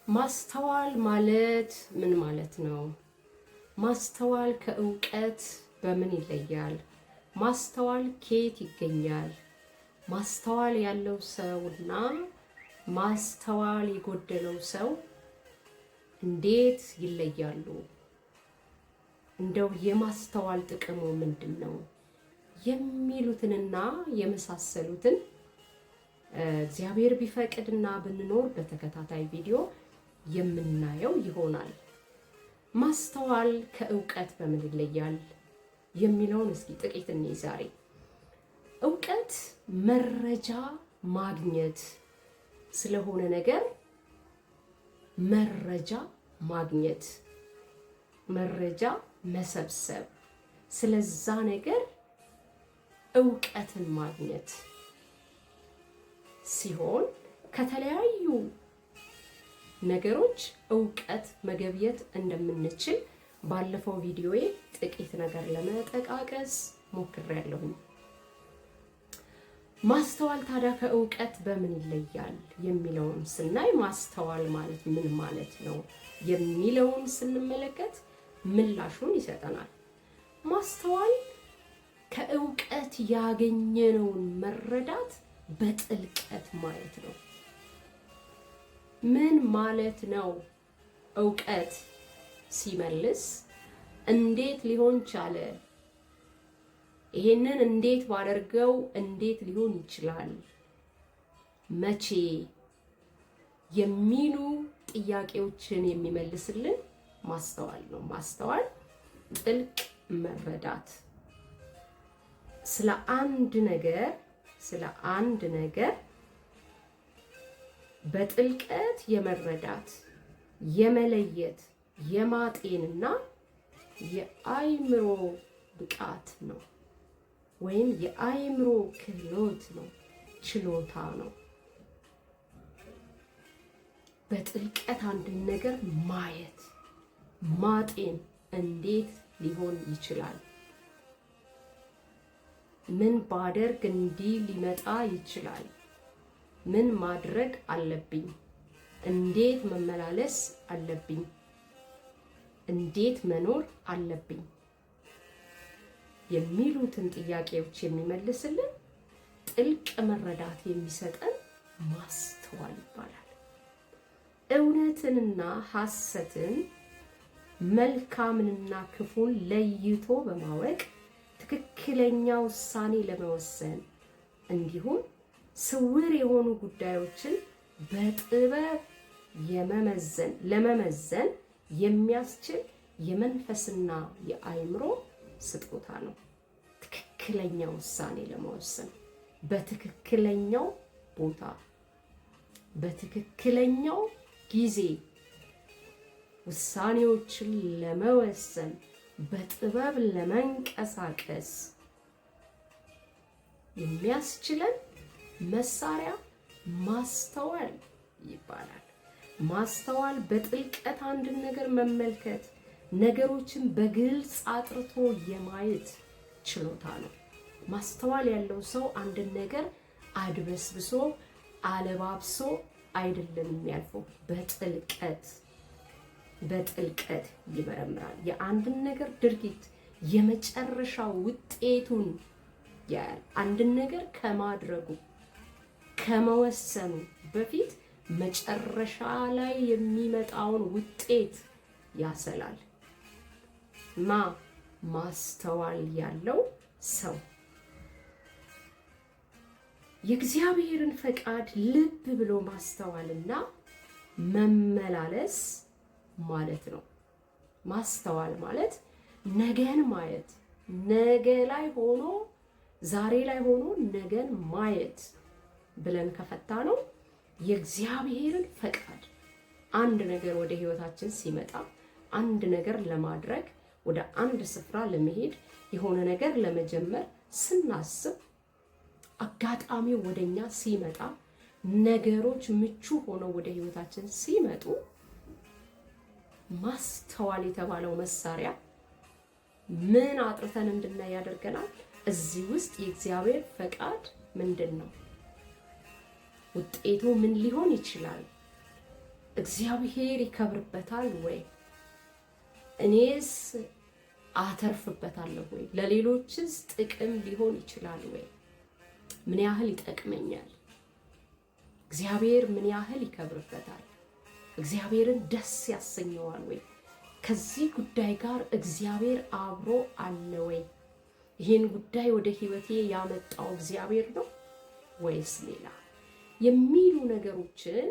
ማስተዋል ማለት ምን ማለት ነው? ማስተዋል ከእውቀት በምን ይለያል? ማስተዋል ከየት ይገኛል? ማስተዋል ያለው ሰውና ማስተዋል የጎደለው ሰው እንዴት ይለያሉ? እንደው የማስተዋል ጥቅሙ ምንድን ነው? የሚሉትንና የመሳሰሉትን እግዚአብሔር ቢፈቅድና ብንኖር በተከታታይ ቪዲዮ የምናየው ይሆናል። ማስተዋል ከእውቀት በምን ይለያል የሚለውን እስኪ ጥቂት እንይ ዛሬ። እውቀት መረጃ ማግኘት ስለሆነ ነገር መረጃ ማግኘት፣ መረጃ መሰብሰብ፣ ስለዛ ነገር እውቀትን ማግኘት ሲሆን ከተለያዩ ነገሮች እውቀት መገብየት እንደምንችል ባለፈው ቪዲዮዬ ጥቂት ነገር ለመጠቃቀስ ሞክሬያለሁ። ማስተዋል ታዲያ ከእውቀት በምን ይለያል የሚለውን ስናይ ማስተዋል ማለት ምን ማለት ነው የሚለውን ስንመለከት ምላሹን ይሰጠናል። ማስተዋል ከእውቀት ያገኘነውን መረዳት በጥልቀት ማየት ነው። ምን ማለት ነው? እውቀት ሲመልስ እንዴት ሊሆን ቻለ? ይሄንን እንዴት ባደርገው እንዴት ሊሆን ይችላል? መቼ? የሚሉ ጥያቄዎችን የሚመልስልን ማስተዋል ነው። ማስተዋል ጥልቅ መረዳት፣ ስለ አንድ ነገር በጥልቀት የመረዳት የመለየት የማጤንና የአእምሮ ብቃት ነው፣ ወይም የአእምሮ ክህሎት ነው፣ ችሎታ ነው። በጥልቀት አንድን ነገር ማየት ማጤን እንዴት ሊሆን ይችላል? ምን ባደርግ እንዲህ ሊመጣ ይችላል? ምን ማድረግ አለብኝ? እንዴት መመላለስ አለብኝ? እንዴት መኖር አለብኝ? የሚሉትን ጥያቄዎች የሚመልስልን ጥልቅ መረዳት የሚሰጠን ማስተዋል ይባላል። እውነትንና ሐሰትን፣ መልካምንና ክፉን ለይቶ በማወቅ ትክክለኛ ውሳኔ ለመወሰን እንዲሁም ስውር የሆኑ ጉዳዮችን በጥበብ ለመመዘን የሚያስችል የመንፈስና የአእምሮ ስጦታ ነው። ትክክለኛ ውሳኔ ለመወሰን በትክክለኛው ቦታ በትክክለኛው ጊዜ ውሳኔዎችን ለመወሰን በጥበብ ለመንቀሳቀስ የሚያስችለን መሳሪያ ማስተዋል ይባላል። ማስተዋል በጥልቀት አንድን ነገር መመልከት፣ ነገሮችን በግልጽ አጥርቶ የማየት ችሎታ ነው። ማስተዋል ያለው ሰው አንድን ነገር አድበስብሶ አለባብሶ አይደለም የሚያልፈው፣ በጥልቀት ይመረምራል። የአንድን ነገር ድርጊት የመጨረሻ ውጤቱን ያያል። አንድን ነገር ከማድረጉ ከመወሰኑ በፊት መጨረሻ ላይ የሚመጣውን ውጤት ያሰላል። ማስተዋል ያለው ሰው የእግዚአብሔርን ፈቃድ ልብ ብሎ ማስተዋልና መመላለስ ማለት ነው። ማስተዋል ማለት ነገን ማየት፣ ነገ ላይ ሆኖ ዛሬ ላይ ሆኖ ነገን ማየት ብለን ከፈታ ነው የእግዚአብሔርን ፈቃድ አንድ ነገር ወደ ህይወታችን ሲመጣ አንድ ነገር ለማድረግ ወደ አንድ ስፍራ ለመሄድ የሆነ ነገር ለመጀመር ስናስብ አጋጣሚው ወደኛ ሲመጣ ነገሮች ምቹ ሆነው ወደ ህይወታችን ሲመጡ ማስተዋል የተባለው መሳሪያ ምን አጥርተን እንድናይ ያደርገናል? እዚህ ውስጥ የእግዚአብሔር ፈቃድ ምንድን ነው? ውጤቱ ምን ሊሆን ይችላል? እግዚአብሔር ይከብርበታል ወይ? እኔስ አተርፍበታለሁ ወይ? ለሌሎችስ ጥቅም ሊሆን ይችላል ወይ? ምን ያህል ይጠቅመኛል? እግዚአብሔር ምን ያህል ይከብርበታል? እግዚአብሔርን ደስ ያሰኘዋል ወይ? ከዚህ ጉዳይ ጋር እግዚአብሔር አብሮ አለ ወይ? ይህን ጉዳይ ወደ ህይወቴ ያመጣው እግዚአብሔር ነው ወይስ ሌላ የሚሉ ነገሮችን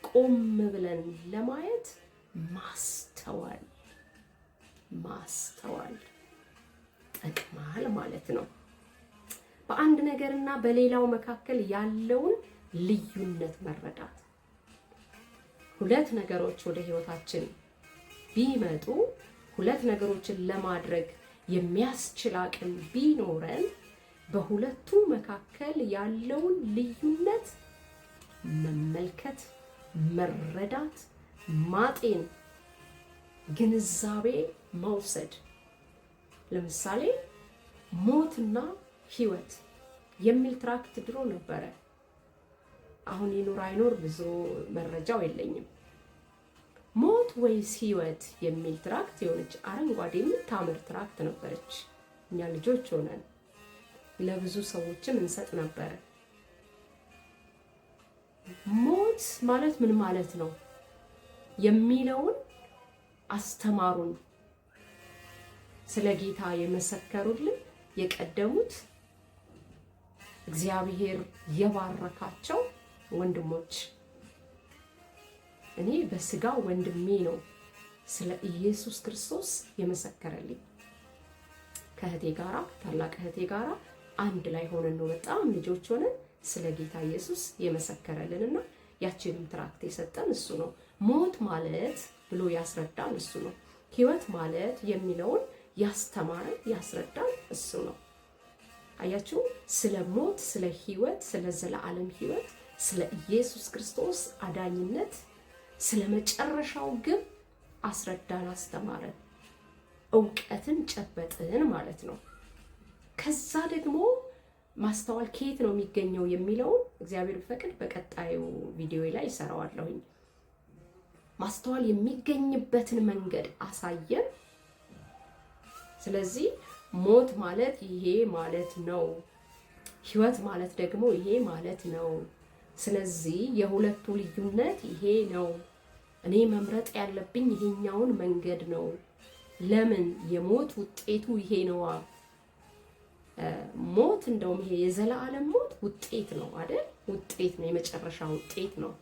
ቆም ብለን ለማየት ማስተዋል ጠቅማል ማለት ነው። በአንድ ነገርና በሌላው መካከል ያለውን ልዩነት መረዳት። ሁለት ነገሮች ወደ ህይወታችን ቢመጡ ሁለት ነገሮችን ለማድረግ የሚያስችል አቅም ቢኖረን በሁለቱ መካከል ያለውን ልዩነት መመልከት፣ መረዳት፣ ማጤን፣ ግንዛቤ መውሰድ። ለምሳሌ ሞትና ህይወት የሚል ትራክት ድሮ ነበረ። አሁን ይኑር አይኑር ብዙ መረጃው የለኝም። ሞት ወይስ ህይወት የሚል ትራክት የሆነች አረንጓዴ የምታምር ትራክት ነበረች። እኛ ልጆች ሆነን ለብዙ ሰዎችም እንሰጥ ነበረ። ሞት ማለት ምን ማለት ነው የሚለውን አስተማሩን። ስለ ጌታ የመሰከሩልን የቀደሙት እግዚአብሔር የባረካቸው ወንድሞች። እኔ በስጋ ወንድሜ ነው ስለ ኢየሱስ ክርስቶስ የመሰከረልኝ። ከእህቴ ጋራ ታላቅ እህቴ ጋራ አንድ ላይ ሆነን ነው በጣም ልጆች ሆነን ስለ ጌታ ኢየሱስ የመሰከረልንና ያቺንም ትራክት የሰጠን እሱ ነው። ሞት ማለት ብሎ ያስረዳን እሱ ነው። ህይወት ማለት የሚለውን ያስተማረን ያስረዳን እሱ ነው። አያችሁ፣ ስለ ሞት፣ ስለ ህይወት፣ ስለ ዘላለም ህይወት፣ ስለ ኢየሱስ ክርስቶስ አዳኝነት፣ ስለ መጨረሻው ግብ አስረዳን፣ አስተማረን፣ እውቀትን ጨበጥን ማለት ነው። ከዛ ደግሞ ማስተዋል ከየት ነው የሚገኘው የሚለውን እግዚአብሔር ቢፈቅድ በቀጣዩ ቪዲዮ ላይ ይሰራዋለሁኝ። ማስተዋል የሚገኝበትን መንገድ አሳየን። ስለዚህ ሞት ማለት ይሄ ማለት ነው፣ ህይወት ማለት ደግሞ ይሄ ማለት ነው። ስለዚህ የሁለቱ ልዩነት ይሄ ነው። እኔ መምረጥ ያለብኝ ይሄኛውን መንገድ ነው። ለምን? የሞት ውጤቱ ይሄ ነው። ሞት እንደውም ይሄ የዘላለም ሞት ውጤት ነው አይደል? ውጤት ነው፣ የመጨረሻ ውጤት ነው።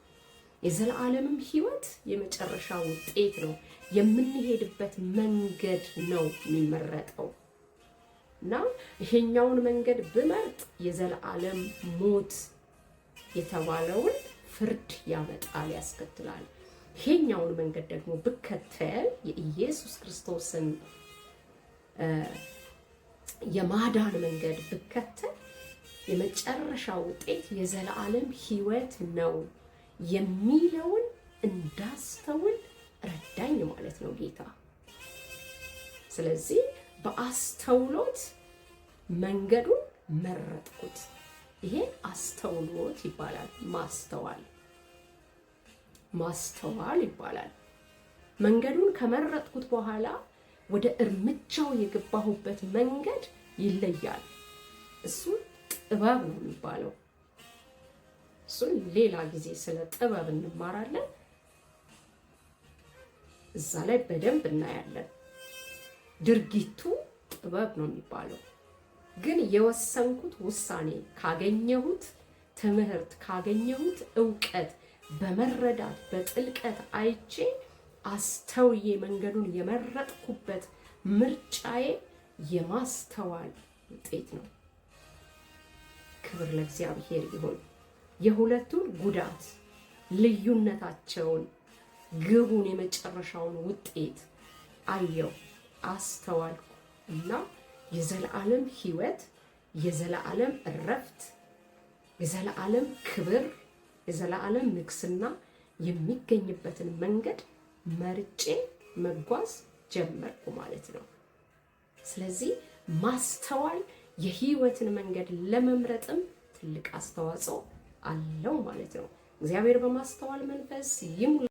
የዘላለምም ህይወት የመጨረሻ ውጤት ነው። የምንሄድበት መንገድ ነው የሚመረጠው እና ይሄኛውን መንገድ ብመርጥ የዘላለም ሞት የተባለውን ፍርድ ያመጣል፣ ያስከትላል። ይሄኛውን መንገድ ደግሞ ብከተል የኢየሱስ ክርስቶስን የማዳን መንገድ ብከተል የመጨረሻ ውጤት የዘላለም ህይወት ነው የሚለውን እንዳስተውል ረዳኝ ማለት ነው ጌታ። ስለዚህ በአስተውሎት መንገዱን መረጥኩት። ይሄ አስተውሎት ይባላል። ማስተዋል ይባላል። መንገዱን ከመረጥኩት በኋላ ወደ እርምጃው የገባሁበት መንገድ ይለያል። እሱ ጥበብ ነው የሚባለው። እሱን ሌላ ጊዜ ስለ ጥበብ እንማራለን። እዛ ላይ በደንብ እናያለን። ድርጊቱ ጥበብ ነው የሚባለው። ግን የወሰንኩት ውሳኔ ካገኘሁት ትምህርት ካገኘሁት እውቀት በመረዳት በጥልቀት አይቼ አስተውዬ መንገዱን የመረጥኩበት ምርጫዬ የማስተዋል ውጤት ነው። ክብር ለእግዚአብሔር ይሁን። የሁለቱን ጉዳት ልዩነታቸውን፣ ግቡን፣ የመጨረሻውን ውጤት አየው፣ አስተዋልኩ እና የዘላለም ህይወት፣ የዘላለም እረፍት፣ የዘላለም ክብር፣ የዘላለም ንግስና የሚገኝበትን መንገድ መርጬ መጓዝ ጀመርኩ ማለት ነው። ስለዚህ ማስተዋል የህይወትን መንገድ ለመምረጥም ትልቅ አስተዋጽኦ አለው ማለት ነው። እግዚአብሔር በማስተዋል መንፈስ ይሙላ።